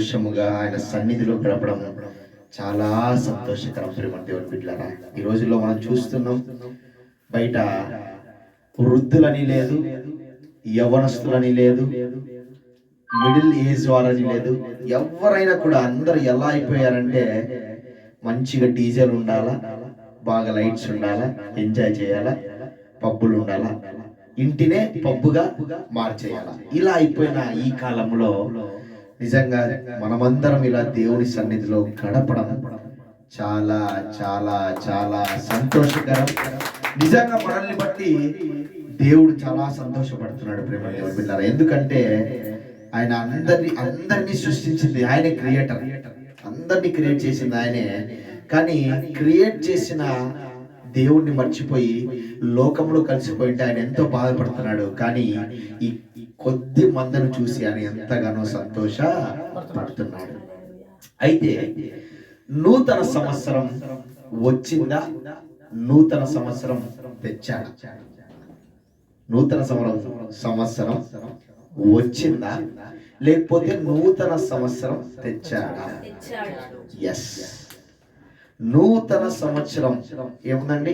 సంతోషముగా ఆయన సన్నిధిలో గడపడం చాలా సంతోషకరం. ప్రేమ దేవుని బిడ్డలారా, ఈ రోజుల్లో మనం చూస్తున్నాం, బయట వృద్ధులని లేదు, యవ్వనస్తులని లేదు, మిడిల్ ఏజ్ వాళ్ళని లేదు, ఎవరైనా కూడా అందరు ఎలా అయిపోయారంటే మంచిగా డీజేలు ఉండాలా, బాగా లైట్స్ ఉండాలా, ఎంజాయ్ చేయాలా, పబ్బులు ఉండాలా, ఇంటినే పబ్బుగా మార్చేయాలా, ఇలా అయిపోయిన ఈ కాలంలో నిజంగా మనమందరం ఇలా దేవుని సన్నిధిలో గడపడం చాలా చాలా చాలా సంతోషకరం. నిజంగా మనల్ని బట్టి దేవుడు చాలా సంతోషపడుతున్నాడు ప్రేమ దేవుని బిడ్డలారా. ఎందుకంటే ఆయన అందరినీ సృష్టించింది ఆయన, క్రియేటర్, అందరినీ క్రియేట్ చేసింది ఆయనే. కానీ క్రియేట్ చేసిన దేవుణ్ణి మర్చిపోయి లోకంలో కలిసిపోయింటే ఆయన ఎంతో బాధపడుతున్నాడు. కానీ ఈ కొద్ది మందను చూసి ఆయన ఎంతగానో సంతోషపడుతున్నాడు. అయితే నూతన సంవత్సరం వచ్చిందా? నూతన సంవత్సరం తెచ్చాడు. నూతన సంవత్సరం వచ్చిందా, లేకపోతే నూతన సంవత్సరం తెచ్చాడా? ఎస్, నూతన సంవత్సరం ఏముందండి?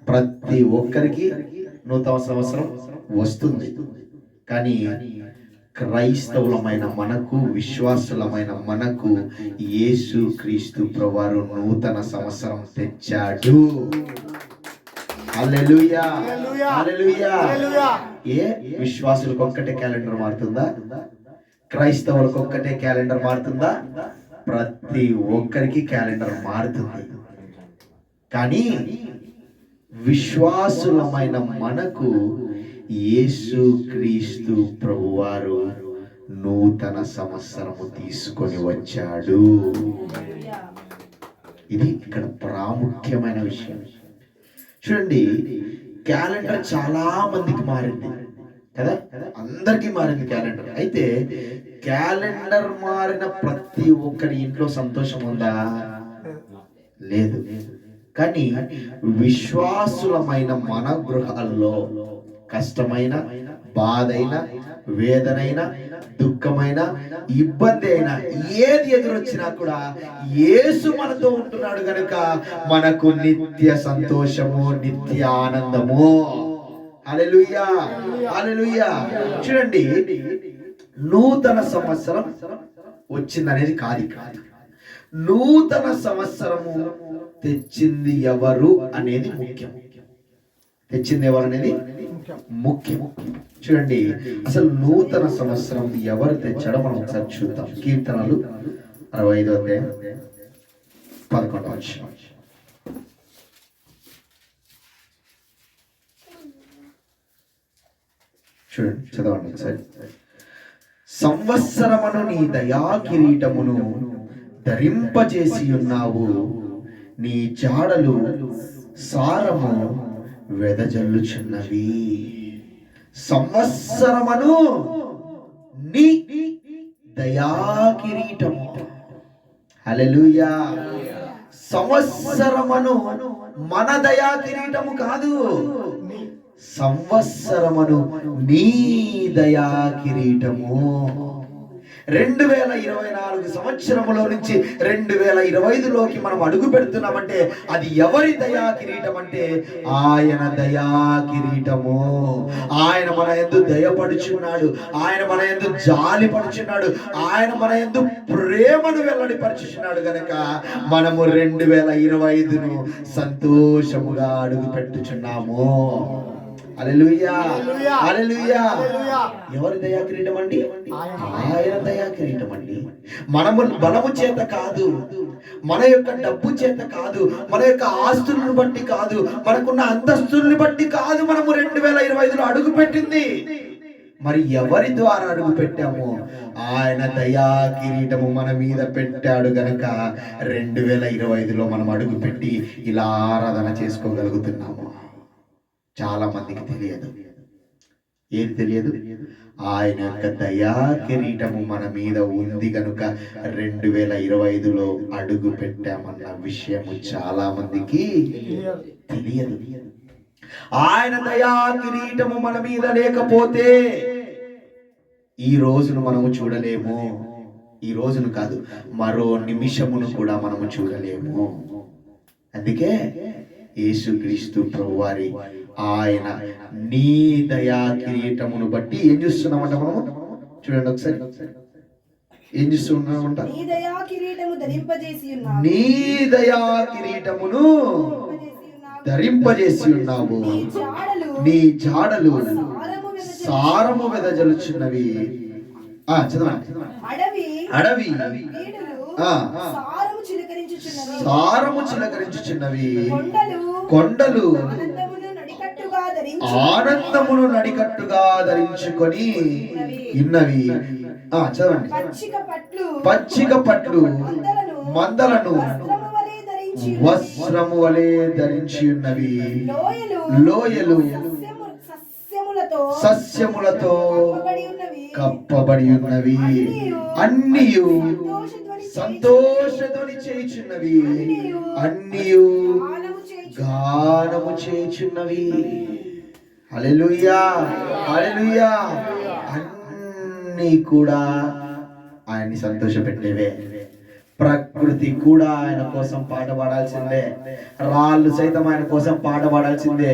ప్రతి ఒక్కరికి నూతన సంవత్సరం వస్తుంది. కానీ క్రైస్తవులమైన మనకు, విశ్వాసులమైన మనకు యేసు క్రీస్తు ప్రభువారు నూతన సంవత్సరం తెచ్చాడు. హల్లెలూయా, హల్లెలూయా. ఏ విశ్వాసులకు ఒక్కటే క్యాలెండర్ మారుతుందా? క్రైస్తవులకు ఒక్కటే క్యాలెండర్ మారుతుందా? ప్రతి ఒక్కరికి క్యాలెండర్ మారుతుంది. కానీ విశ్వాసులమైన మనకు యేసు క్రీస్తు ప్రభువారు నూతన సంవత్సరము తీసుకొని వచ్చాడు. ఇది ఇక్కడ ప్రాముఖ్యమైన విషయం. చూడండి, క్యాలెండర్ చాలా మందికి మారింది కదా, అందరికీ మారింది క్యాలెండర్. అయితే క్యాలెండర్ మారిన ప్రతి ఒక్కరి ఇంట్లో సంతోషం ఉందా? లేదు. కానీ విశ్వాసులమైన మన గృహాల్లో కష్టమైన, బాధైన, వేదనైన, దుఃఖమైన, ఇబ్బంది అయినా, ఏది ఎదురొచ్చినా కూడా యేసు మనతో ఉంటున్నాడు గనుక మనకు నిత్య సంతోషము, నిత్య ఆనందము. హల్లెలూయా, హల్లెలూయా. చూడండి, నూతన సంవత్సరం వచ్చిందనేది కాదు, నూతన సంవత్సరము తెచ్చింది ఎవరు అనేది ముఖ్యం. తెచ్చింది ఎవరు అనేది ముఖ్యం. చూడండి, అసలు నూతన సంవత్సరం ఎవరు తెచ్చాడో మనం ఒకసారి చూద్దాం. కీర్తనలు 65:11. చూడండి, చదవండి ఒకసారి. సంవత్సరమును నీ దయా కిరీటమును ధరింపజేసి ఉన్నావు, నీ జాడలు సారము వెదజల్లుచున్నవి. సంవత్సరమును నీ దయా కిరీటము. హల్లెలూయా. సంవత్సరమును మన దయా కిరీటము కాదు, సంవత్సరమును నీ దయా కిరీటము. 2024 సంవత్సరములో నుంచి 2025లోకి మనం అడుగు పెడుతున్నామంటే అది ఎవరి దయా కిరీటం అంటే ఆయన దయా కిరీటము. ఆయన మన యందు దయపడుచున్నాడు, ఆయన మన యందు జాలి పడుచున్నాడు, ఆయన మన యందు ప్రేమను వెల్లడిపరుచుచున్నాడు గనక మనము 2025ను సంతోషముగా అడుగు పెట్టుచున్నాము. హల్లెలూయా, హల్లెలూయా. ఎవరి దయా కిరీటం అండి? ఆయన దయా కిరీటం అండి. మనము బలము చేత కాదు, మన యొక్క డబ్బు చేత కాదు, మన యొక్క ఆస్తులను బట్టి కాదు, మనకున్న అంతస్తుల్ని బట్టి కాదు మనము 2025లో అడుగు పెట్టింది. మరి ఎవరి ద్వారా అడుగు పెట్టాము? ఆయన దయా కిరీటము మన మీద పెట్టాడు గనక 2025లో మనం అడుగు పెట్టి ఇలా ఆరాధన చేసుకోగలుగుతున్నాము. చాలా మందికి తెలియదు. ఏది తెలియదు? ఆయన యొక్క దయా కిరీటము మన మీద ఉంది గనుక 2025లో అడుగు పెట్టామన్న విషయము చాలా మందికి తెలియదు. ఆయన దయా కిరీటము మన మీద లేకపోతే ఈ రోజును మనము చూడలేము. ఈ రోజును కాదు, మరో నిమిషమును కూడా మనము చూడలేము. అందుకే యేసుక్రీస్తు ప్రభువారి ఆయన నీ దయా కిరీటమును బట్టి ఏం చూస్తున్నామంట మనము? చూడండి ఒకసారి, ఏం చూస్తున్నామంట? నీ దయా కిరీటమును ధరింపజేసి ఉన్నావు, నీ జాడలు సారము వెదజలుచున్నవి. చదవండి. అడవి సారము చిలకరించుచున్నవి, కొండలు ఆనందమును నడికట్టుగా ధరించుకొని ఉన్నవి. చదవండి. పచ్చిక పట్లు మందలను వస్త్రము వలె ధరించి ఉన్నవి, లోయలు సస్యములతో కప్పబడి ఉన్నవి, అన్నియు సంతోషధ్వని చేయుచున్నవి, అన్నియు గానము చేయుచున్నవి. హల్లెలూయా, హల్లెలూయా. అన్ని కూడా ఆయన్ని సంతోషపెట్టేవే. ప్రకృతి కూడా ఆయన కోసం పాట పాడాల్సిందే, రాళ్ళు సైతం ఆయన కోసం పాట పాడాల్సిందే,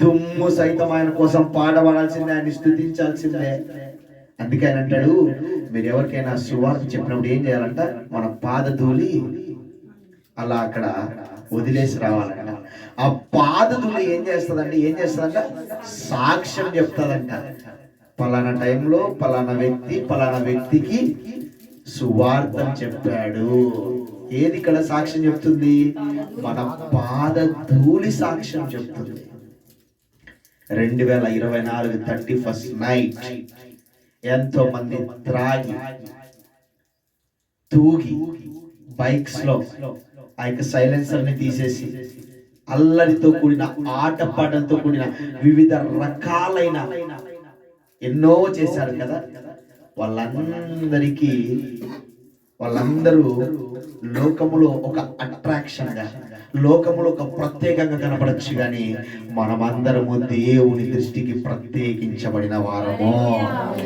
దుమ్ము సైతం ఆయన కోసం పాట పాడాల్సిందే, ఆయన స్తుతించాల్సిందే. అందుకే ఆయన అంటాడు, మీరు ఎవరికైనా సువార్త చెప్పినప్పుడు ఏం చేయాలంట? మన పాదధూళి అలా అక్కడ వదిలేసి రావాలంట. ఆ పాదధూళి ఏం చేస్తుందంట? సాక్ష్యం చెప్తాదంట. పలానా టైంలో పలానా వ్యక్తికి సువార్తం చెప్పాడు. ఏది ఇక్కడ సాక్ష్యం చెప్తుంది? మన పాదధూళి సాక్ష్యం చెప్తుంది. 2024 31st నైట్ ఎంతో మంది త్రాగి తూగి బైక్స్ లో ఆ యొక్క సైలెన్సర్ ని తీసేసి అల్లరితో కూడిన ఆటపాటలతో కూడిన వివిధ రకాలైన ఎన్నో చేశారు కదా. వాళ్ళందరూ లోకములో ఒక అట్రాక్షన్ గా, లోకములో ఒక ప్రత్యేకంగా కనపడచ్చు, కానీ మనమందరము దేవుని దృష్టికి ప్రత్యేకించబడిన వారము.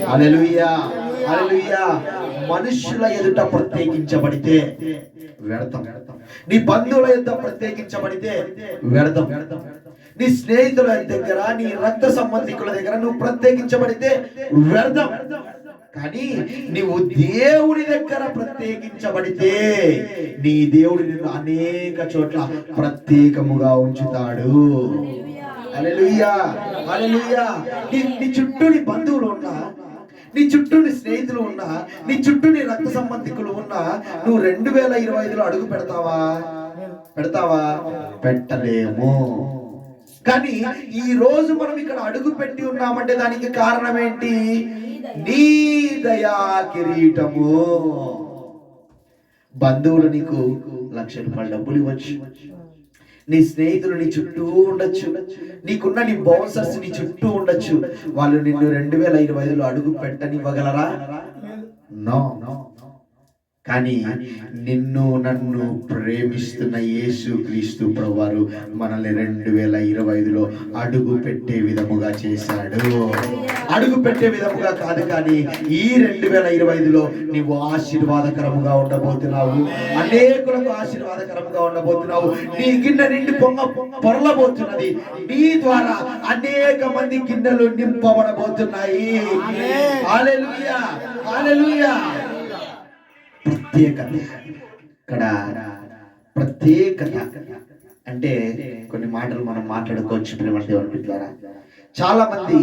హల్లెలూయా, హల్లెలూయా. మనుషుల ఎదుట ప్రత్యేకించబడితే వ్యర్థం. నీ బంధువుల ఎదుట ప్రత్యేకించబడితే వ్యర్థం. నీ స్నేహితుల దగ్గర, నీ రక్త సంబంధికుల దగ్గర నువ్వు ప్రత్యేకించబడితే వ్యర్థం. కానీ నీవు దేవుని దగ్గర ప్రత్యేకించబడితే నీ దేవుడు నిన్ను అనేక చోట్ల ప్రత్యేకముగా ఉంచుతాడు. హల్లెలూయా, హల్లెలూయా. నీ చుట్టూ నీ బంధువులు ఉన్నా, నీ చుట్టూ నీ స్నేహితులు ఉన్నా, నీ చుట్టూ నీ రక్త సంబంధికులు ఉన్నా, నువ్వు 2025లో అడుగు పెడతావా? పెట్టలేము. కానీ ఈ రోజు మనం ఇక్కడ అడుగు పెట్టి ఉన్నామంటే దానికి కారణం ఏంటి? నీ దయా కిరీటము. బంధువులు నీకు ₹1,00,000 డబ్బులు ఇవ్వచ్చు, నీ స్నేహితులు నీ చుట్టూ ఉండొచ్చు, నీకున్న నీ బౌన్సర్స్ నీ చుట్టూ ఉండొచ్చు. వాళ్ళు నిన్ను 2025లో అడుగు పెట్టనివ్వగలరా? నో. కానీ నిన్ను నన్ను ప్రేమిస్తున్న యేసుక్రీస్తు ప్రభువారు మనల్ని 2025లో అడుగు పెట్టే విధముగా చేశాడు. అడుగు పెట్టే విధముగా కాదు, కానీ ఈ 2025లో నీవు ఆశీర్వాదకరముగా ఉండబోతున్నావు. అనేకులకు ఆశీర్వాదకరముగా ఉండబోతున్నావు. నీ గిన్నె నిండి పొరలబోతున్నది. నీ ద్వారా అనేక మంది గిన్నెలు నింపబడబోతున్నాయి. హల్లెలూయా, హల్లెలూయా. ప్రత్యేకత. ఇక్కడ ప్రత్యేకత అంటే కొన్ని మాటలు మనం మాట్లాడుకోవచ్చు. దేవుని బిడ్డలారా, చాలా మంది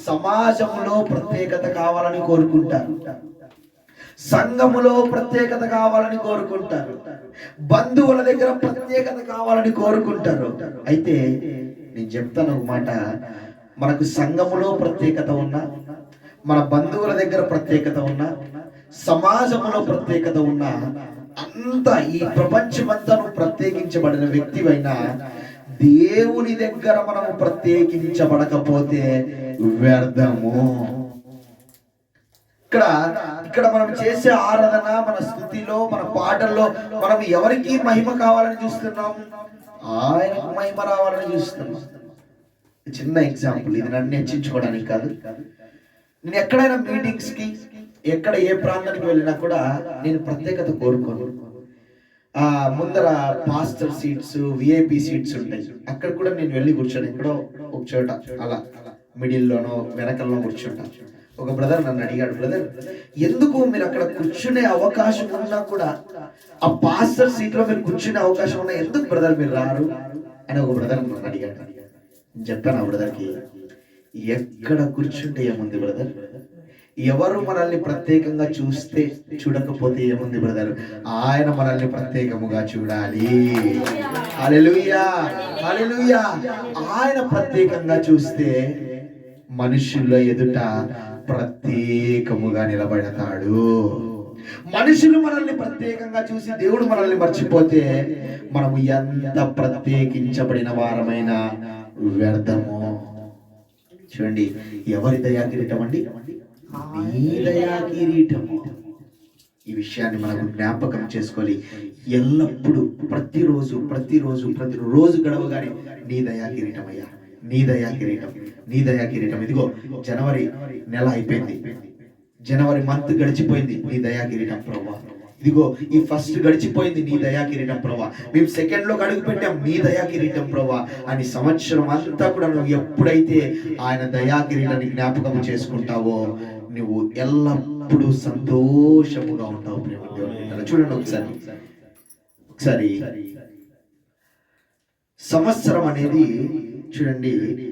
సమాజంలో ప్రత్యేకత కావాలని కోరుకుంటారు, సంఘములో ప్రత్యేకత కావాలని కోరుకుంటారు, బంధువుల దగ్గర ప్రత్యేకత కావాలని కోరుకుంటారు. అయితే నేను చెప్తాను ఒక మాట, మనకు సంఘములో ప్రత్యేకత ఉన్నా, మన బంధువుల దగ్గర ప్రత్యేకత ఉన్నా, సమాజంలో ప్రత్యేకత ఉన్నా, అంత ఈ ప్రపంచమంతా ప్రత్యేకించబడిన వ్యక్తివైనా దేవుని దగ్గర మనము ప్రత్యేకించబడకపోతే వ్యర్థము. ఇక్కడ మనం చేసే ఆరాధన, మన స్తుతిలో, మన పాటల్లో మనం ఎవరికి మహిమ కావాలని చూస్తున్నాం? ఆయనకు మహిమ రావాలని చూస్తున్నాం. చిన్న ఎగ్జాంపుల్, ఇది నన్ను హెచ్చించుకోవడానికి కాదు. నేను ఎక్కడైనా మీటింగ్స్ కి ఎక్కడ ఏ ప్రాంతానికి వెళ్ళినా కూడా నేను ప్రత్యేకత కోరుకోను. ముందర పాస్టర్ సీట్స్, విఐపి సీట్స్ ఉంటాయి, అక్కడ కూడా నేను వెళ్ళి కూర్చోను. ఎక్కడో ఒక చోట అలా మిడిల్లోనో వెనకల్లో కూర్చుంటా. ఒక బ్రదర్ నన్ను అడిగాడు, బ్రదర్ ఎందుకు మీరు అక్కడ కూర్చునే అవకాశం ఉన్నా కూడా, ఆ పాస్టర్ సీట్ లో మీరు కూర్చునే అవకాశం ఉన్నా ఎందుకు బ్రదర్ మీరు రారు అని ఒక బ్రదర్ నన్ను అడిగాడు. చెప్పాను ఆ బ్రదర్కి, ఎక్కడ కూర్చుంటే ఏముంది బ్రదర్, ఎవరు మనల్ని ప్రత్యేకంగా చూడకపోతే ఏముంది బ్రదర్, ఆయన మనల్ని ప్రత్యేకముగా చూడాలి. హల్లెలూయా, హల్లెలూయా. ఆయన ప్రత్యేకంగా చూస్తే మనుషుల ఎదుట ప్రత్యేకముగా నిలబడతాడు. మనుషులు మనల్ని ప్రత్యేకంగా చూసి దేవుడు మనల్ని మర్చిపోతే మనము ఎంత ప్రత్యేకించబడిన వారమైన వ్యర్థము. చూడండి, ఎవరి దయా కిరీటం అండి? నీ దయా కిరీటము. ఈ విషయాన్ని మనకు జ్ఞాపకం చేసుకోవాలి ఎల్లప్పుడూ. ప్రతిరోజు గడవగానే నీ దయా కిరీటం అయ్యా, నీ దయా కిరీటం, నీ దయా కిరీటం. ఇదిగో జనవరి నెల అయిపోయింది, జనవరి మంత్ గడిచిపోయింది, నీ దయా కిరీటం ప్రభువా. ఇదిగో ఈ ఫస్ట్ గడిచిపోయింది, నీ దయా కిరీటం ప్రభువా. మేము సెకండ్ లో అడుగు పెట్టాం, నీ దయా కిరీటం ప్రభువా అని. సంవత్సరం అంతా కూడా నువ్వు ఎప్పుడైతే ఆయన దయా కిరీటాన్ని జ్ఞాపకం చేసుకుంటావో నువ్వు ఎల్లప్పుడూ సంతోషముగా ఉంటావు. ప్రేమ దేవుని చూడండి ఒకసారి సంవత్సరం అనేది చూడండి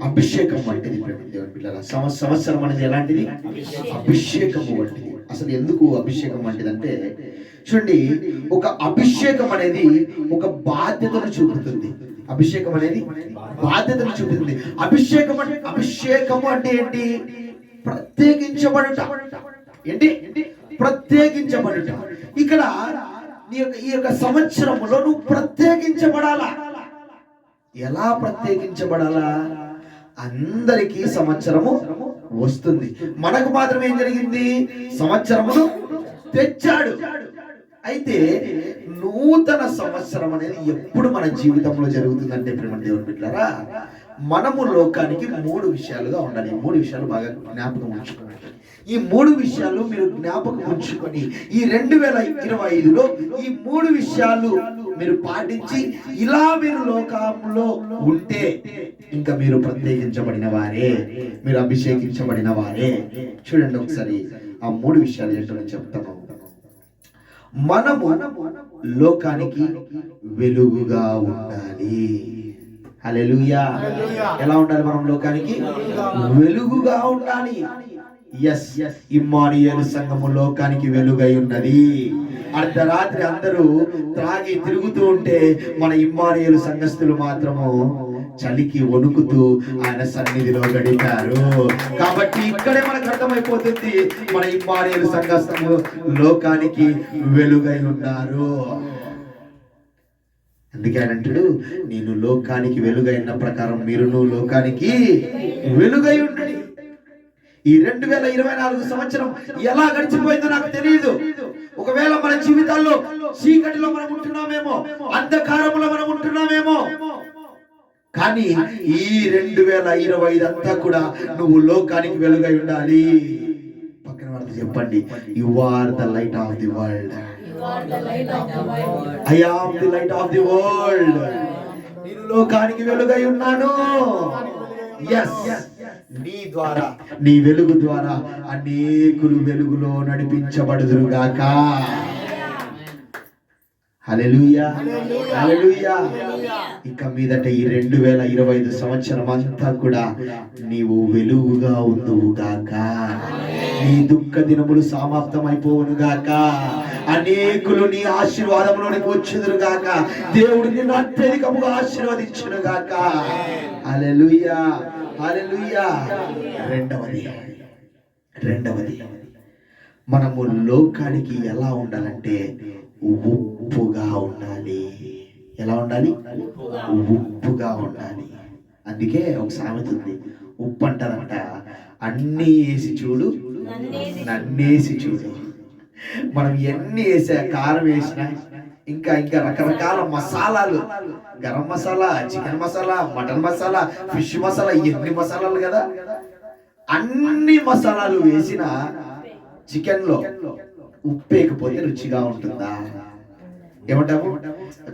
అభిషేకం వంటిది. ప్రేమ దేవుని పిల్లల, సంవత్సరం అనేది ఎలాంటిది? అభిషేకము వంటిది. అసలు ఎందుకు అభిషేకం వంటిది అంటే, చూడండి, ఒక అభిషేకం అనేది ఒక బాధ్యతను చూపుతుంది. అభిషేకం అనేది బాధ్యతను చూపుతుంది. అభిషేకము అంటే ఏంటి? ప్రత్యేకించబడుట. ఏంటి? ప్రత్యేకించబడుట. ఇక్కడ ఈ యొక్క సంవత్సరంలో నువ్వు ప్రత్యేకించబడాలా. ఎలా ప్రత్యేకించబడాలా? అందరికీ సంవత్సరము వస్తుంది, మనకు మాత్రం ఏం జరిగింది? సంవత్సరమును తెచ్చాడు. అయితే నూతన సంవత్సరం అనేది ఎప్పుడు మన జీవితంలో జరుగుతుందంటే ప్రేమ దేవుని బిడ్డలారా, మనము లోకానికి 3 విషయాలుగా ఉండాలి. ఈ 3 విషయాలు బాగా జ్ఞాపకం ఉంచుకోండి. ఈ 3 విషయాలు మీరు జ్ఞాపకం ఉంచుకొని ఈ 2025లో ఈ 3 విషయాలు మీరు పాటించి ఇలా మీరు లోకంలో ఉంటే ఇంకా మీరు ప్రత్యేకించబడిన వారే, మీరు అభిషేకించబడిన వారే. చూడండి ఒకసారి ఆ 3 విషయాలు ఏంటో నేను చెప్తాను. మనము లోకానికి వెలుగుగా ఉండాలి. హల్లెలూయా. ఎలా ఉండాలి? మనం లోకానికి వెలుగుగా ఉండాలి. ఎస్, ఇమ్మానుయేలు సంఘము లోకానికి వెలుగై ఉన్నది. అర్ధరాత్రి అందరూ త్రాగి తిరుగుతూ ఉంటే మన ఇమ్మానుయేలు సంఘస్థులు మాత్రము చలికి వణుకుతూ ఆయన సన్నిధిలో గడిపారు. కాబట్టి ఇక్కడే మనకు అర్థమైపోతుంది మన ఇమ్మానుయేలు సంఘస్థులు లోకానికి వెలుగై ఉన్నారు. అందుకే ఆయన అంటాడు, నేను లోకానికి వెలుగైన ప్రకారం మీరును లోకానికి వెలుగై ఉండండి. ఈ 2024 సంవత్సరం ఎలా గడిచిపోయిందో నాకు తెలియదు. ఒకవేళ మన జీవితాల్లో చీకటిలో మనం ఉంటున్నామేమో, అంధకారంలో మనం ఉంటున్నామేమో, కానీ ఈ 2025 అంతా కూడా నువ్వు లోకానికి వెలుగై ఉండాలి. పక్కన వాళ్ళకి చెప్పండి, you are the light of the world. I am the light of the world. నేను లోకానికి వెలుగై ఉన్నాను. ఎస్, నీ ద్వారా, నీ వెలుగు ద్వారా అనేకులు వెలుగులో నడిపించబడుదురుగాక. హల్లెలూయా, హల్లెలూయా. ఇక మీదట ఈ 2025 సంవత్సరం అంతా కూడా నీవు వెలుగుగా ఉందువుగాక. నీ దుఃఖ దినములు సమాప్తమైపోవునుగాక. అనేకులు నీ ఆశీర్వాదంలోనికి వచ్చుదురుగాక. దేవుడు నిన్ను అత్యధికముగా ఆశీర్వదించునుగాక. హల్లెలూయా, హల్లెలూయా. రెండవది మనము లోకానికి ఎలా ఉండాలంటే ఉప్పుగా ఉండాలి. ఎలా ఉండాలి? ఉప్పుగా ఉండాలి. అందుకే ఒక సామెత ఉంది, ఉప్పు అంటారంట, అన్నీ వేసి చూడు నన్నేసి చూడు. మనం ఎన్ని వేసా, కారం వేసినా ఇంకా రకరకాల మసాలాలు, garam masala, chicken masala, mutton masala, fish masala, ఎన్ని మసాలాలు కదా. అన్ని మసాలాలు వేసిన చికెన్లో ఉప్పేకపోతే రుచిగా ఉంటుందా? ఏమంటాము?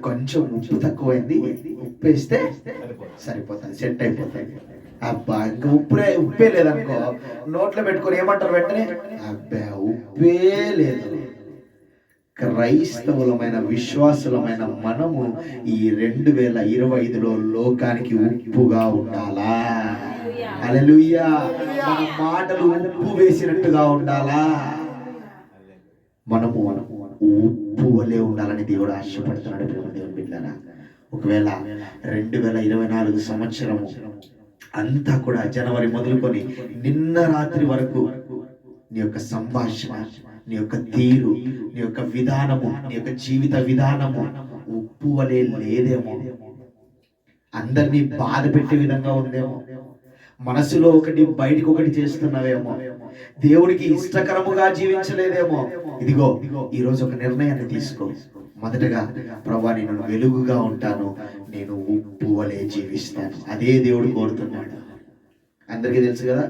కొంచెం ఉప్పు తక్కువైంది, ఉప్పు వేస్తే సరిపోతుంది, సెట్ అయిపోతుంది. అబ్బా ఇంకా ఉప్పే లేదనుకో, నోట్లో పెట్టుకొని ఏమంటారు వెంటనే? అబ్బా ఉప్పే లేదు. క్రైస్తవులమైన విశ్వాసులమైన మనము ఈ 2025లో లోకానికి ఉప్పుగా ఉండాలా? హల్లెలూయా. మన మాటలు ఉప్పు వేసినట్టుగా ఉండాలా? మనము ఉప్పు వలె ఉండాలని దేవుడు ఆశపడుతున్నాడు. దేవుని బిడ్డలారా, ఒకవేళ 2024 సంవత్సరము అంతా కూడా జనవరి మొదలుకొని నిన్న రాత్రి వరకు నీ యొక్క సంభాషణ, నీ యొక్క తీరు, నీ యొక్క విధానము, నీ యొక్క జీవిత విధానము ఉప్పు వలె లేదేమో, అందరినీ బాధ పెట్టే విధంగా ఉందేమో, మనసులో ఒకటి బయటికి ఒకటి చేస్తున్నావేమో, దేవుడికి ఇష్టకరముగా జీవించలేదేమో. ఇదిగో ఈరోజు ఒక నిర్ణయాన్ని తీసుకో. మొదటగా ప్రభువా నేను వెలుగుగా ఉంటాను, నేను ఉప్పు వలె జీవిస్తాను. అదే దేవుడు కోరుతున్నాడు. అందరికీ తెలుసు కదా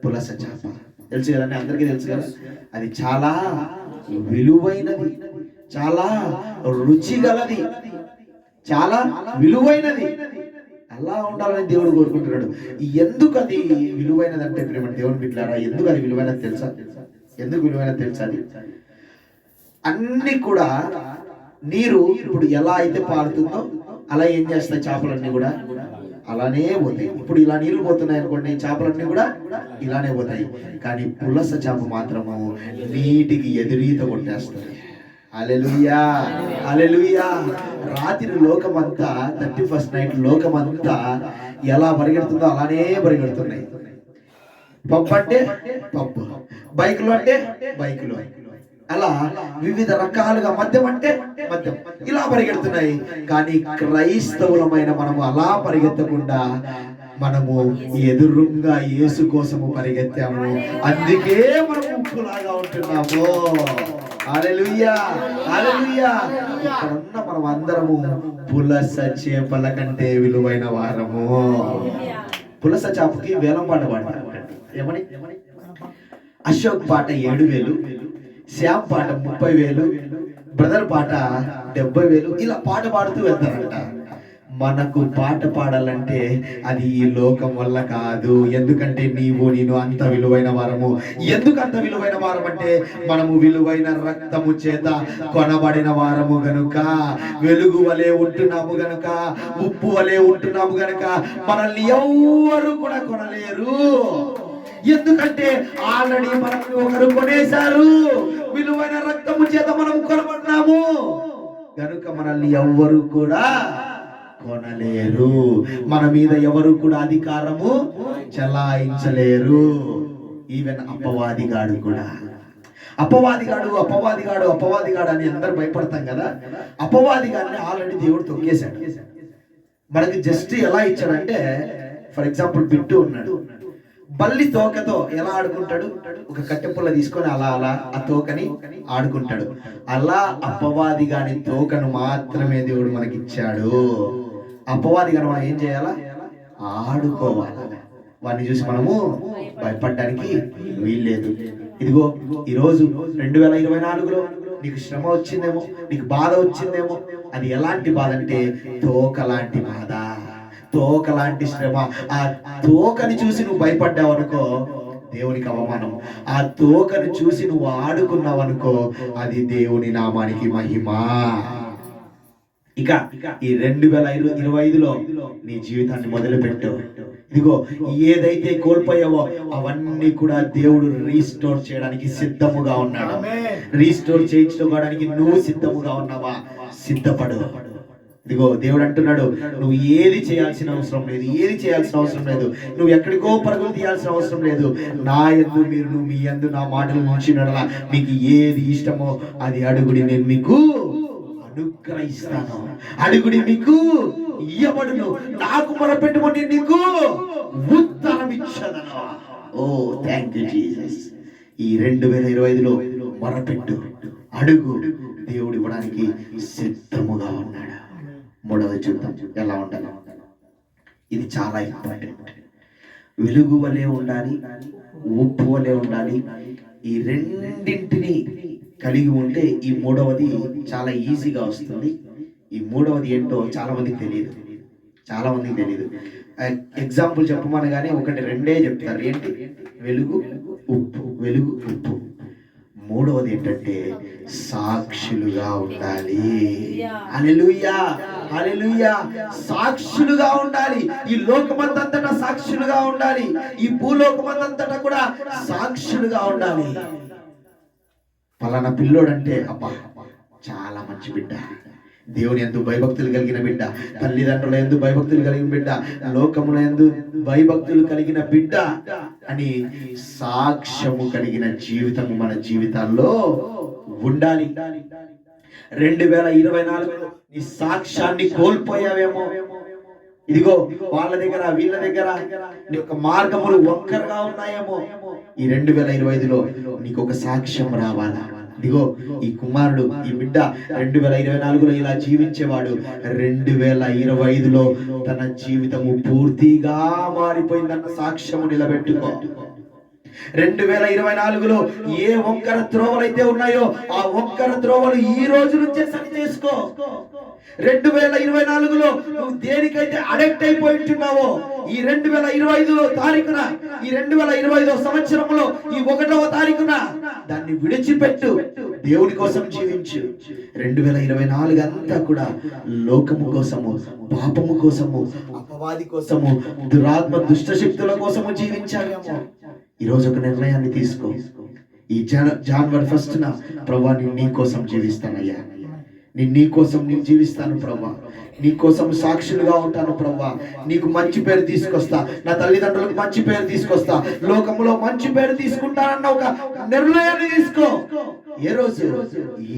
పులస చేప, తెలుసు కదండి, అందరికీ తెలుసు కదా. అది చాలా విలువైనది, చాలా రుచి గలది, చాలా విలువైనది. అలా ఉండాలని దేవుడు కోరుకుంటున్నాడు. ఎందుకు అది విలువైనది అంటే ప్రేమ దేవుని బిడ్డలారా, ఎందుకు అది విలువైనది తెలుసా? ఎందుకు విలువైనది తెలుసా? అది అన్ని కూడా నీరు ఇప్పుడు ఎలా అయితే పారుతుందో అలా ఏం చేస్తాయి చేపలన్నీ కూడా అలానే పోతాయి. ఇప్పుడు ఇలా నీళ్లు పోతున్నాయి అనుకోండి, చేపలన్నీ కూడా ఇలానే పోతాయి. కానీ పులస చేప మాత్రము నీటికి ఎదురీత కొట్టేస్తుంది. హల్లెలూయా, హల్లెలూయా. రాత్రి లోకమంతా 31st నైట్ లోకమంతా ఎలా పరిగెడుతుందో అలానే పరిగెడుతున్నాయి. పబ్ అంటే పబ్, బైకులు అంటే బైకులు, అలా వివిధ రకాలుగా, మద్యం అంటే మద్యం, ఇలా పరిగెడుతున్నాయి. కానీ క్రైస్తవులమైన మనము అలా పరిగెత్తకుండా మనము ఎదురుగా యేసు కోసము పరిగెత్తాము. అందుకే మనం ఉప్పులాగా ఉంటున్నాము. హల్లెలూయా, హల్లెలూయా. ఇక్కడున్న మనం అందరము పులస చేపల కంటే విలువైన వారము. పులస చేపకి వేలం పాట పాడతారు. ఏమని? అశోక్ పాట 7,000, శ్యామ్ పాట 30,000, బ్రదర్ పాట 70,000, ఇలా పాట పాడుతూ వెళ్తారంట. మనకు పాట పాడాలంటే అది ఈ లోకం వల్ల కాదు. ఎందుకంటే నేను అంత విలువైన వారము. ఎందుకు అంత విలువైన వారం అంటే మనము విలువైన రక్తము చేత కొనబడిన వారము గనుక, వెలుగు వలె ఉంటున్నాము గనుక, ఉప్పు వలె ఉంటున్నాము గనుక మనల్ని ఎవ్వరు కూడా కొనలేరు. ఎందుకంటే ఆల్రెడీ మనల్ని ఒకరు కొనేశారు. విలువైన రక్తము చేత మనం కొనబడినాము గనుక మనల్ని ఎవ్వరు కూడా కొనలేరు. మన మీద ఎవరు కూడా అధికారము చలాయించలేరు. ఈవెన్ అపవాదిగాడు కూడా. అపవాదిగాడు అపవాదిగాడు అపవాదిగాడు అని అందరు భయపడతాం కదా. అపవాదిగాడిని ఆల్రెడీ దేవుడు తొక్కేశాడు. మనకి జస్ట్ ఎలా ఇచ్చాడంటే, ఫర్ ఎగ్జాంపుల్ బిట్టు ఉన్నాడు, బల్లి తోకతో ఎలా ఆడుకుంటాడు? ఒక కట్టెపుల్ల తీసుకొని అలా అలా ఆ తోకని ఆడుకుంటాడు. అలా అపవాది గాని తోకను మాత్రమే దేవుడు మనకి ఇచ్చాడు. అపవాది గాని మనం ఏం చేయాలా? ఆడుకోవాలి. వాడిని చూసి మనము భయపడడానికి వీల్లేదు. ఇదిగో ఈరోజు 2024లో నీకు శ్రమ వచ్చిందేమో, నీకు బాధ వచ్చిందేమో. అది ఎలాంటి బాధ అంటే తోక లాంటి బాధ, తోక లాంటి శ్రమ. ఆ తోకని చూసి నువ్వు భయపడ్డావు అనుకో, దేవునికి అవమానం. ఆ తోకను చూసి నువ్వు ఆడుకున్నావు అనుకో, అది దేవుని నామానికి మహిమ. ఇక ఈ 2025లో నీ జీవితాన్ని మొదలు పెట్టావు. ఇదిగో ఏదైతే కోల్పోయావో అవన్నీ కూడా దేవుడు రీస్టోర్ చేయడానికి సిద్ధముగా ఉన్నాడు. రీస్టోర్ చేయించుకోవడానికి నువ్వు సిద్ధముగా ఉన్నావా? సిద్ధపడు. ఇదిగో దేవుడు అంటున్నాడు, నువ్వు ఏది చేయాల్సిన అవసరం లేదు, ఏది చేయాల్సిన అవసరం లేదు, నువ్వు ఎక్కడికో పరుగులు తీయాల్సిన అవసరం లేదు. నా యందు నువ్వు మీ యందు నా మాటలు ఉంచినట్లా మీకు ఏది ఇష్టమో అది అడుగుడి, నేను మీకు అనుగ్రహిస్తాను. అడుగుడి మీకు ఇయ్యబడును, నాకు మొరపెట్టుకొని నీకు ఉత్తరం ఇచ్చదను. ఓ థ్యాంక్ యూ జీసస్. ఈ 2025లో మొరపెట్టు, అడుగు, దేవుడు ఇవ్వడానికి సిద్ధముగా ఉన్నాడు. మూడవది చూద్దాం ఎలా ఉండాలి. ఇది చాలా ఇంపార్టెంట్. వెలుగు వలె ఉండాలి, ఉప్పు వలె ఉండాలి, ఈ రెండింటిని కలిగి ఉంటే ఈ మూడవది చాలా ఈజీగా వస్తుంది. ఈ మూడవది ఏంటో చాలా మందికి తెలియదు. ఎగ్జాంపుల్ చెప్పమనగానే ఒకటి రెండే చెప్తారు. ఏంటి? వెలుగు ఉప్పు. మూడవది ఏంటంటే సాక్షులుగా ఉండాలి. హల్లెలూయా. సాక్షులుగా ఉండాలి. ఈ లోకమంతటా సాక్షులుగా ఉండాలి. ఈ భూలోకమంతటా కూడా సాక్షులుగా ఉండాలి. పలానా పిల్లోడంటే అబ్బా చాలా మంచి బిడ్డ, దేవుని యందు భయభక్తులు కలిగిన బిడ్డ, తల్లిదండ్రుల యందు భయభక్తులు కలిగిన బిడ్డ, లోకముల యందు భయభక్తులు కలిగిన బిడ్డ అని సాక్ష్యము కలిగిన జీవితము మన జీవితాల్లో ఉండాలి. 2024లో నీ సాక్ష్యాన్ని కోల్పోయావేమో. ఇదిగో వాళ్ళ దగ్గర వీళ్ళ దగ్గర నీ యొక్క మార్గములు వంకరగా ఉన్నాయేమో. ఈ 2025లో నీకు ఒక సాక్ష్యం రావాలా? ఇదిగో ఈ కుమారుడు, ఈ బిడ్డ 2024లో ఇలా జీవించేవాడు 2025లో తన జీవితము పూర్తిగా మారిపోయిందన్న సాక్ష్యము నిలబెట్టుకో. 2024లో ఏ వంకర త్రోవలైతే ఉన్నాయో ఆ వంకర త్రోవలు ఈ రోజు నుంచే సరి చేసుకో. 2024లో నువ్వు దేనికైతే అడిక్ట్ అయిపోయి ఉంటున్నావో ఈ 2025 తారీఖున, ఈ 2025 సంవత్సరంలో ఈ 1వ తారీఖున దాన్ని విడిచిపెట్టు. దేవుని కోసం జీవించు. 2024 అంతా కూడా లోకము కోసము, పాపము కోసము, అపవాది కోసము, దురాత్మ దుష్ట శక్తుల కోసము జీవించావేమో. ఈరోజు ఒక నిర్ణయాన్ని తీసుకో. ఈ జనవరి 1న ప్రభువా నేను నీ కోసం జీవిస్తానయ్యా, నీ కోసం నేను జీవిస్తాను ప్రభువా, నీ కోసం సాక్షులుగా ఉంటాను ప్రభువా, నీకు మంచి పేరు తీసుకొస్తా, నా తల్లిదండ్రులకు మంచి పేరు తీసుకొస్తా, లోకంలో మంచి పేరు తీసుకుంటానన్న ఒక నిర్ణయాన్ని తీసుకో. ఏ రోజు?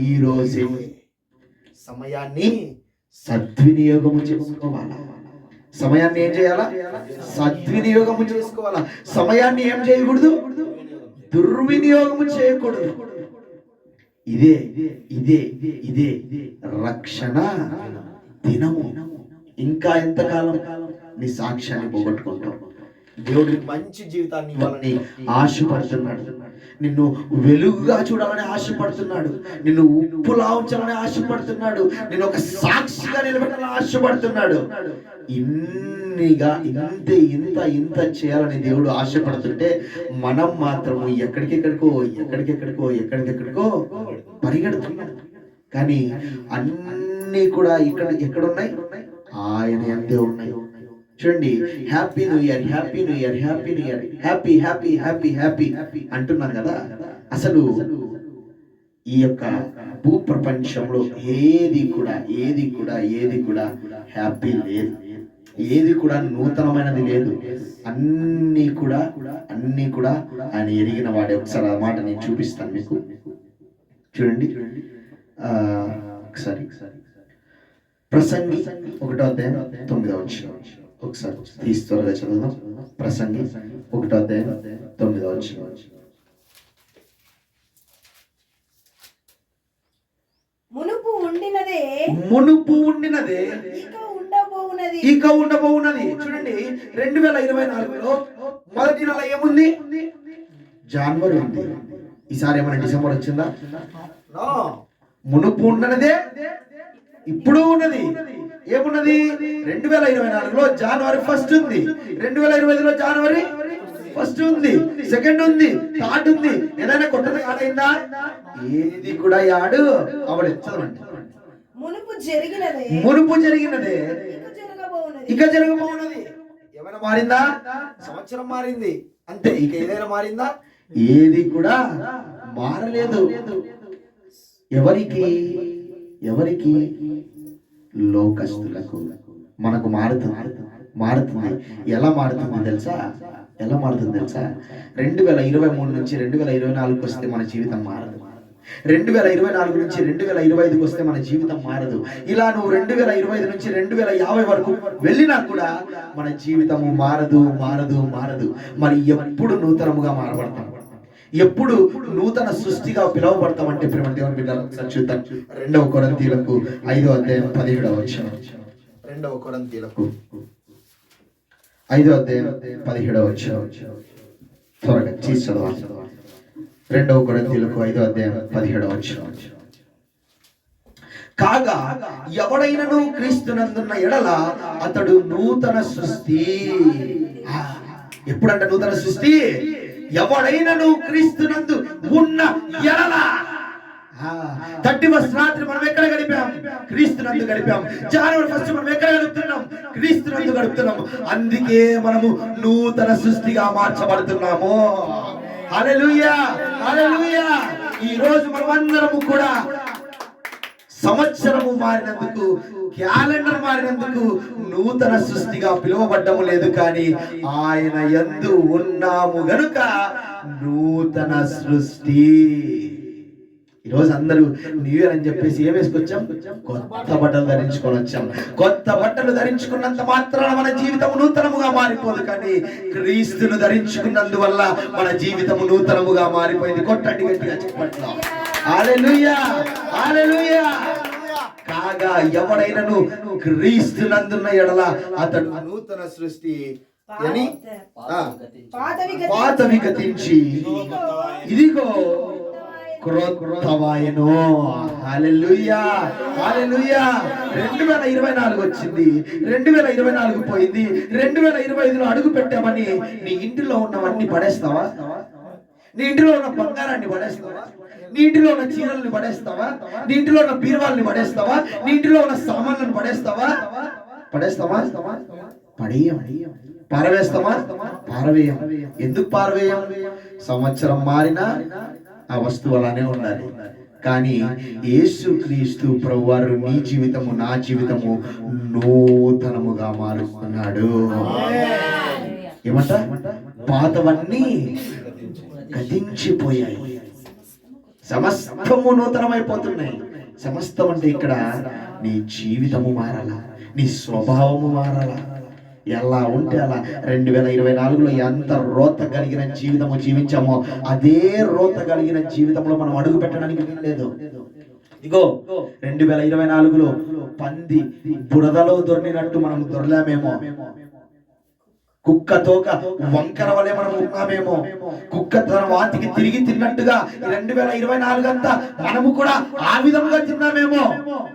ఈ రోజే సమయాన్ని సద్వినియోగము చేసుకోవాలా? సమయాన్ని ఏం చేయాలా? సద్వినియోగము చేసుకోవాలా. సమయాన్ని ఏం చేయకూడదు? దుర్వినియోగము చేయకూడదు. ఇదే రక్షణ దినము. ఇంకా ఎంతకాలం నీ సాక్ష్యాన్ని పోగొట్టుకుంటావు? దేవుడు మంచి జీవితాన్ని ఇవ్వాలని ఆశపడుతున్నాడు. నిన్ను వెలుగుగా చూడాలని ఆశపడుతున్నాడు. నిన్ను ఉప్పులా ఉంచాలని ఆశపడుతున్నాడు. నిన్ను ఒక సాక్షిగా నిలబెట్టాలని ఆశపడుతున్నాడు. ఇంత చేయాలని దేవుడు ఆశపడుతుంటే మనం మాత్రము ఎక్కడికెక్కడికో పరిగెడుతున్నాం. కానీ అన్నీ కూడా ఎక్కడున్నాయి? ఆయన యందే ఉన్నాయి. చూడండి, happy new year, happy new year, happy new year, happy happy happy happy అంటున్నాను కదా. అసలు ఈ యొక్క భూ ప్రపంచంలో ఏది కూడా హ్యాపీ లేదు. ఏది కూడా నూతనమైనది లేదు. అన్నీ కూడా ఆయన ఎరిగిన వాడే. ఒకసారి ఆ మాట నేను చూపిస్తాను మీకు. చూడండి, ఒకసారి ప్రసంగి 1:9 ఒకసారి త్వరగా చదువుదాం. ప్రసంగి 1:9. మునుపు ఉండినదే ఇక ఉండబోవున్నది. చూడండి, 2024లో మొదటి నెల ఏముంది? జనవరి ఉంది. ఈసారి ఏమైనా డిసెంబర్ వచ్చిందా? మునుపు ఉండనదే ఇప్పుడు ఉన్నది. ఏమున్నది? 2024లో జనవరి 1 ఉంది. 2025లో జనవరి 1 ఉంది, 2 ఉంది, 3 ఉంది. ఏదైనా కొత్తది ఆడైందా? ఏది కూడా యాడు అవడెచ్చదండి. మునుపు జరిగినదే ఇక జరగబోన్నది. ఏమైనా మారిందా? సంవత్సరం మారింది అంతే. ఇక ఏదైనా మారిందా? ఏది కూడా మారలేదు. ఎవరికి? లోకస్తులకు. మనకు మారుతుంది. ఎలా మారుతుంది తెలుసా? 2023 నుంచి 2024 వస్తే మన జీవితం మారదు. 2024 నుంచి 2025 వస్తే మన జీవితం మారదు. ఇలా నువ్వు 2025 నుంచి 2050 వరకు వెళ్ళినా కూడా మన జీవితము మారదు. మరి ఎప్పుడు నూతనముగా మారబడతాం? ఎప్పుడు నూతన సృష్టిగా పిలువబడతామంటే ప్రేమ దేవుని బిడ్డలు చూద్దాం. 2వ కొరింథీయులకు 5:17. 2వ కొరింథీయులకు 5:17. త్వరగా చదవాలి. రెండవ కొరింథీయులకు 5:17. కాగా ఎవడైనను క్రీస్తునందున్న ఎడల అతడు నూతన సృష్టి. ఎప్పుడంట నూతన సృష్టి? ఎవడైనను క్రీస్తునందు ఉన్న ఎడల. 31st రాత్రి మనం ఎక్కడ గడిపాం? క్రీస్తునందు గడిపాం. జనవరి 1 మనం ఎక్కడ గడుపుతున్నాం? క్రీస్తునందు గడుపుతున్నాం. అందుకే మనము నూతన సృష్టిగా మార్చబడుతున్నాము. హల్లెలూయా, హల్లెలూయా. ఈ రోజు మనమందరము కూడా సంవత్సరము మారినందుకు, క్యాలెండర్ మారినందుకు నూతన సృష్టిగా పిలువబడ్డము లేదు, కానీ ఆయన యందు ఉన్నాము గనుక నూతన సృష్టి. ఈరోజు అందరూ న్యూ ఇయర్ అని చెప్పేసి ఏం వేసుకొచ్చాం? కొత్త బట్టలు ధరించుకొని వచ్చాం. కొత్త బట్టలు ధరించుకున్నంత మాత్రాన మన జీవితం నూతనముగా మారిపోదు, కానీ క్రీస్తును ధరించుకున్నందువల్ల మన జీవితం నూతనముగా మారిపోయింది. కొట్టండి గట్టిగా చెప్పండి. హల్లెలూయా, హల్లెలూయా. కాగా ఎవడైనను క్రీస్తునందున్న ఎడల అతడు నూతన సృష్టి అని పాతవి గతించి ఇదిగో క్రొత్తవాయెను. హల్లెలూయా, హల్లెలూయా. 2024 వచ్చింది, 2024 పోయింది, 2025లో అడుగు పెట్టామని నీ ఇంటిలో ఉన్నవన్నీ పడేస్తావా? నీ ఇంటిలో ఉన్న బంగారాన్ని పడేస్తావా? నీ ఇంటిలో ఉన్న చీరల్ని పడేస్తావా? నీ ఇంటిలో ఉన్న బీరువాల్ని పడేస్తావా? నీ ఇంటిలో ఉన్న సామాన్లను పడేస్తావా? పడేయం. పారవేస్తామా? పారవేయం. ఎందుకు పారవేయం? సంవత్సరం మారినా ఆ వస్తువు అలానే ఉండాలి. కానీ యేసుక్రీస్తు ప్రభువారు నీ జీవితము, నా జీవితము నూతనముగా మారుస్తున్నాడు. ఏమంట? పాతవన్నీ గతించిపోయాయి, సమస్తము నూతనమైపోతున్నాయి. సమస్తం అంటే ఇక్కడ నీ జీవితము మారాలా, నీ స్వభావము మారాలా. ఎలా ఉంటే అలా 2024లో ఎంత రోత కలిగిన జీవితము జీవించామో అదే రోత కలిగిన జీవితంలో మనం అడుగు పెట్టడానికి లేదు. ఇగో 2024లో పంది బురదలో దొరికినట్టు మనం దొరలేమేమో, కుక్క తోక వంకర వలె మనం ఉన్నామేమో, కుక్క తన వాతికి తిరిగి తిన్నట్టుగా 2024 అంతా మనము కూడా ఆ విధంగా తిన్నామేమో.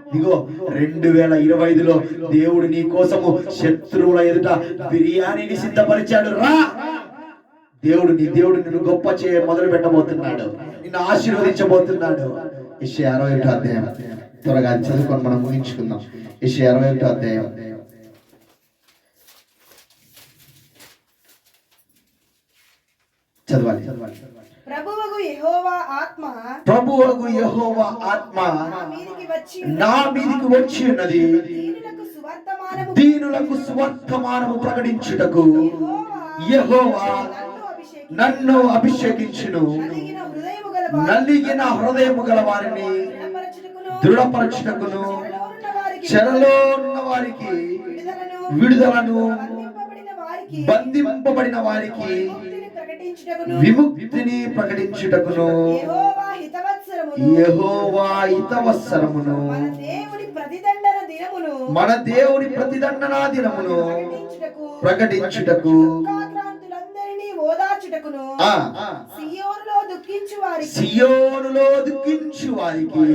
ఇదిగో 2025లో దేవుడు నీ కోసము శత్రువుల ఎదుట బిర్యానీని సిద్ధపరిచాడు. రా, దేవుడు నిన్ను గొప్ప మొదలు పెట్టబోతున్నాడు, నిన్ను ఆశీర్వదించబోతున్నాడు. యెషయా 61వ అధ్యాయం త్వరగా చదువుకొని మనం ముగించుకుందాం. యెషయా 61వ అధ్యాయం చదవాలి. ప్రభువగు యెహోవా ఆత్మ నా మీదికి వచ్చి ఉన్నది, దీనులకు సువర్తమానము ప్రకటించుటకు యెహోవా నన్ను అభిషేకించును, నలిగిన హృదయము గల వారిని దృఢపరచుటకును, చెరలో ఉన్న వారికి విడుదలను, బంధింపబడిన వారికి విముక్తిని ప్రకటించుటకును, యెహోవా హితవత్సరమును, మన దేవుని ప్రతిదండన దినమును ప్రకటించుటకు, సియోనులో దుఃఖించు వారికి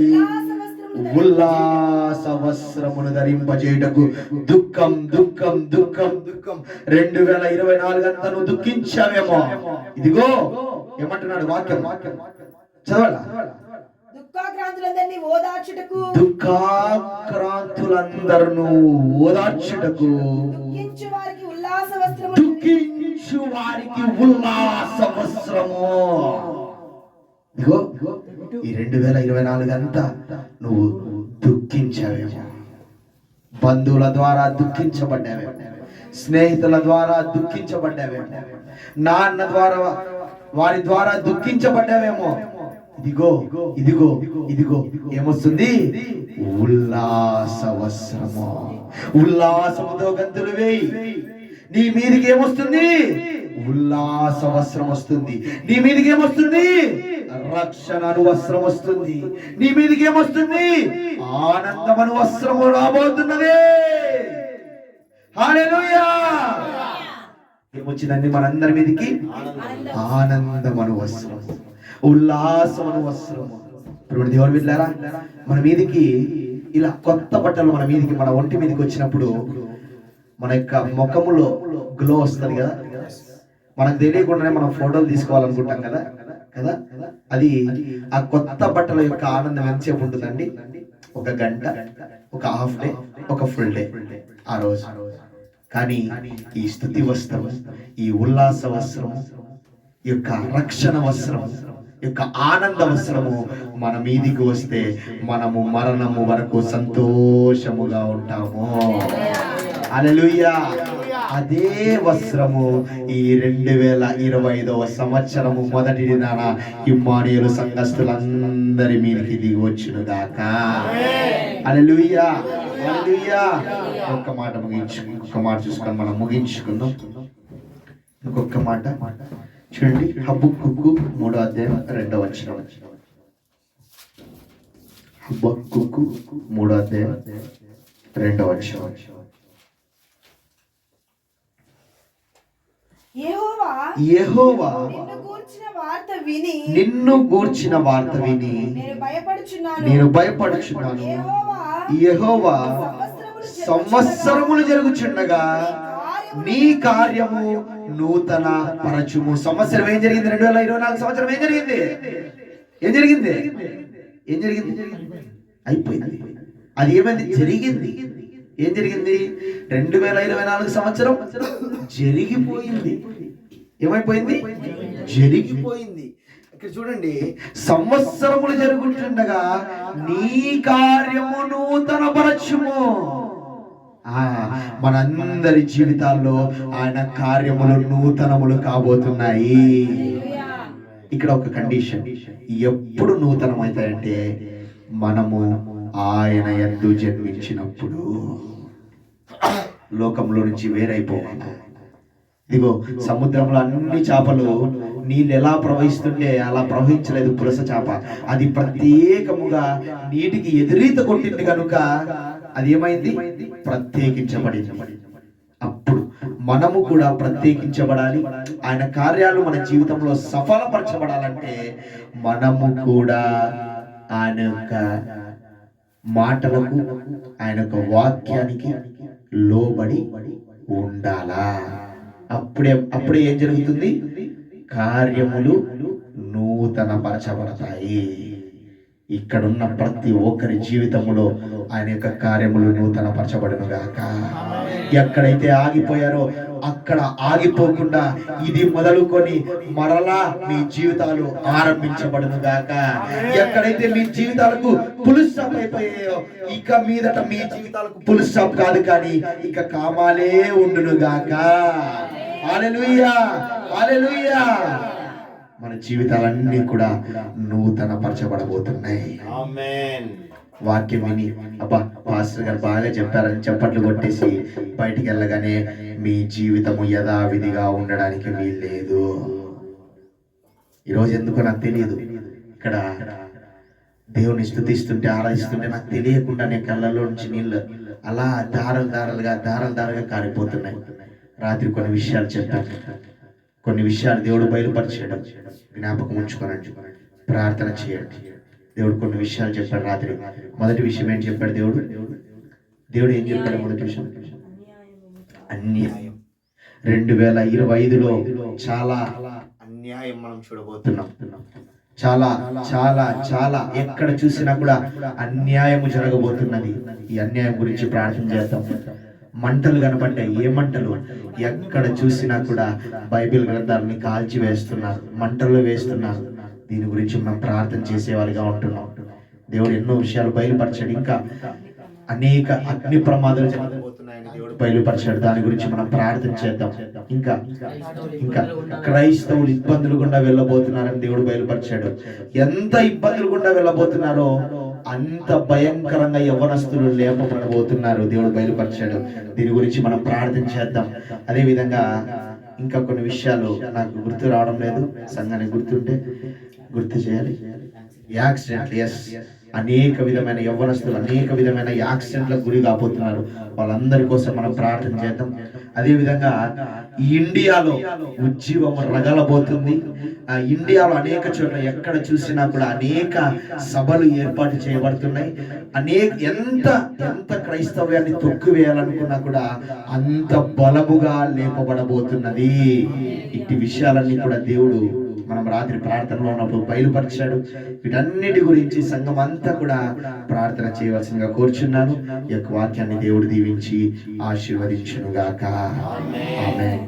ఉల్లాస వస్త్రమును ధరింపజేయుటకు. దుఃఖం దుఃఖం దుఃఖం దుఃఖం 2024 అంతా నువ్వు దుఃఖించావేమో. ఇదిగో ఏమంటున్నాడు వాక్యం, చదవాలా? దుఃఖాక్రాంతులందరినీ ఓదార్చుటకు, దుఃఖాక్రాంతులందరూ ఓదార్చుటకు, దుఃఖించు వారికి ఉల్లాస వస్త్రము, దుఃఖించు వారికి ఉల్లాస వస్త్రము. ఇదిగో ఈ 2024 అంతా నువ్వు దుఃఖించావేమో, బంధువుల ద్వారా దుఃఖించబడ్డావేమో, స్నేహితుల ద్వారా దుఃఖించబడ్డావేమో, నాన్న ద్వారా వారి ద్వారా దుఃఖించబడ్డావేమో. ఇదిగో ఇదిగో ఇదిగో ఏమొస్తుంది? ఉల్లాస వస్త్రము. ఉల్లాసముతో గంతులు వేయి. నీ మీదికి ఏమొస్తుంది? ఉల్లాస వస్త్రం వస్తుంది. నీ మీదికి ఏమొస్తుంది? రక్షణ అను వస్త్రం వస్తుంది. నీ మీదికి ఏమొస్తుంది? ఆనందమను వస్త్రము రాబోతున్నది. హల్లెలూయా. ఏమొచ్చిందండి మనందరి మీదికి? ఆనందమను వస్త్రం. ఉల్లాసమును వస్త్రము. ఇప్పుడు దేవుని బిడ్డలారా, మన మీదికి ఇలా కొత్త బట్టలు మన మీదికి, మన ఒంటి మీదకి వచ్చినప్పుడు మన యొక్క ముఖములో గ్లో వస్తుంది కదా. మనకు తెలియకుండానే మనం ఫోటోలు తీసుకోవాలనుకుంటాం కదా కదా అది ఆ కొత్త బట్టల యొక్క ఆనందం ఎంతసేపు ఉంటుందండి? ఒక గంట, ఒక హాఫ్ డే, ఒక ఫుల్ డే ఆ రోజు. కానీ ఈ స్తుతి వస్త్రం, ఈ ఉల్లాస వస్త్రం, ఈ యొక్క రక్షణ వస్త్రం, ఈ యొక్క ఆనంద వస్త్రము మన మీదికి వస్తే మనము మరణము వరకు సంతోషముగా ఉంటాము. హల్లెలూయా. అదే వస్త్రము ఈ 2025వ సంవత్సరము మొదటి దినాన ఇమ్మానుయేలు సంఘస్థులందరి మీదకి దిగి వచ్చును గాక. హల్లెలూయా, హల్లెలూయా. ఒక్క మాట చూసుకొని మనం ముగించుకుందాం. ఇంకొక మాట చూడండి, హబక్కూకు 3వ అధ్యాయం 2వ వచనం. హబక్కూకు 3వ అధ్యాయం 2వ వచనం. యెహోవా నిన్ను గూర్చిన వార్త విని నేను భయపడుచున్నాను. యెహోవా సంవత్సరములు జరుగుచుండగా నీ కార్యము నూతన పరచుము. సంవత్సరం ఏం జరిగింది? 2024 సంవత్సరం ఏం జరిగింది? ఏం జరిగింది? ఏం జరిగింది? అయిపోయింది. అది ఏమైంది? జరిగింది. ఏం జరిగింది? 2024 సంవత్సరం జరిగిపోయింది. ఏమైపోయింది? జరిగిపోయింది. ఇక్కడ చూడండి, సంవత్సరములు జరుగుతుండగా నీ కార్యము నూతన పరచుము. మనందరి జీవితాల్లో ఆయన కార్యములు నూతనములు కాబోతున్నాయి. ఇక్కడ ఒక కండిషన్, ఎప్పుడు నూతనం అవుతాయంటే మనము ఆయన యందు జన్మించినప్పుడు. లోకంలో నుంచి వేరైపోవాలి. ఇదిగో సముద్రంలో అన్ని చేపలు నీళ్ళు ఎలా ప్రవహిస్తుంటే అలా ప్రవహించలేదు పులస చేప. అది ప్రత్యేకముగా నీటికి ఎదురీత కొట్టింది కనుక అది ఏమైంది? ప్రత్యేకించబడింది. అప్పుడు మనము కూడా ప్రత్యేకించబడాలి. ఆయన కార్యాలు మన జీవితంలో సఫలపరచబడాలంటే మనము కూడా ఆయన యొక్క మాటలకు, ఆయన యొక్క వాక్యానికి లోబడి ఉండాలా. అప్పుడే ఏం జరుగుతుంది? కార్యములు నూతన పరచబడతాయి. ఇక్కడున్న ప్రతి ఒక్కరి జీవితంలో ఆయన యొక్క కార్యములు నూతన పరచబడును గాక. ఎక్కడైతే ఆగిపోయారో అక్కడ ఆగిపోకుండా ఇది మొదలుకొని మరలా మీ జీవితాలు ఆరంభించబడును గాక. ఎక్కడైతే మీ జీవితాలకు ఫుల్ స్టాప్ అయిపోయాయో ఇక మీదట మీ జీవితాలకు ఫుల్ స్టాప్ కాదు, కానీ ఇక కామాలే ఉండును గాక. హల్లెలూయా, హల్లెలూయా. మన జీవితాలన్నీ కూడా నూతన పరచబడబోతున్నాయి. ఆమేన్. వాక్యం విని అబ్బా పాస్టర్ గారు బాగా చెప్పారని చప్పట్లు కొట్టేసి బయటికి వెళ్ళగానే మీ జీవితము యథావిధిగా ఉండడానికి వీల్లేదు. ఈరోజు ఎందుకో నాకు తెలియదు, ఇక్కడ దేవుని స్తుతిస్తుంటే ఆరాధిస్తుంటే నాకు తెలియకుండా నేను కళ్ళలో నుంచి నీళ్ళు అలా దారాలుగా కారిపోతున్నాయి. రాత్రి కొన్ని విషయాలు చెప్పాను, కొన్ని విషయాలు దేవుడు బయలుపరిచాడు. జ్ఞాపకం ఉంచుకోనండి, ప్రార్థన చేయండి. దేవుడు కొన్ని విషయాలు చెప్పాడు రాత్రి. మొదటి విషయం ఏంటి చెప్పాడు? దేవుడు ఏం చెప్పాడు? మొదటి విషయం అన్యాయం. 2025లో చాలా అన్యాయం మనం చూడబోతున్నాం. చాలా చాలా చాలా ఎక్కడ చూసినా కూడా అన్యాయము జరగబోతున్నది. ఈ అన్యాయం గురించి ప్రార్థన చేద్దాం. మంటలు కనపడ్డాయి. ఏ మంటలు? ఎక్కడ చూసినా కూడా బైబిల్ గ్రంథాలని కాల్చి వేస్తున్నారు, మంటల్లో వేస్తున్నారు. దీని గురించి మనం ప్రార్థన చేసేవారిగా ఉంటున్నాం. దేవుడు ఎన్నో విషయాలు బయలుపరిచాడు. ఇంకా అనేక అగ్ని ప్రమాదాలు జరగబోతున్నాయని దేవుడు బయలుపరిచాడు. దాని గురించి మనం ప్రార్థన చేద్దాం. ఇంకా ఇంకా క్రైస్తవులు ఇబ్బందులు గుండా వెళ్ళబోతున్నారని దేవుడు బయలుపరిచాడు. ఎంత ఇబ్బందులు గుండా వెళ్ళబోతున్నారో అంత భయంకరంగా యవ్వనస్తులు లేపబడబోతున్నారు దేవుడు బయలుపరిచాడు. దీని గురించి మనం ప్రార్థన చేద్దాం. అదే విధంగా ఇంకా కొన్ని విషయాలు నాకు గుర్తు రావడం లేదు, సంఘానికి గుర్తుంటే గుర్తు చేయాలి. యాక్సిడెంట్, ఎస్ అనేక విధమైన యవ్వనస్తులు అనేక విధమైన యాక్సిడెంట్లకు గురి కాబోతున్నారు. వాళ్ళందరి కోసం మనం ప్రార్థన చేద్దాం. అదే విధంగా ఈ ఇండియాలో ఉజ్జీవం రగలబోతుంది. ఆ ఇండియాలో అనేక చోట్ల ఎక్కడ చూసినా కూడా అనేక సభలు ఏర్పాటు చేయబడుతున్నాయి. ఎంత క్రైస్తవ్యాన్ని తొక్కివేయాలనుకున్నా కూడా అంత బలముగా లేపబడబోతున్నది. ఇట్టి విషయాలన్నీ కూడా దేవుడు మనం రాత్రి ప్రార్థనలో ఉన్నప్పుడు బయలుపరిచాడు. వీటన్నిటి గురించి సంఘం అంతా కూడా ప్రార్థన చేయవలసిందిగా కోరుచున్నాను. ఈ యొక్క వాక్యాన్ని దేవుడు దీవించి ఆశీర్వదించును గాక. ఆమేన్.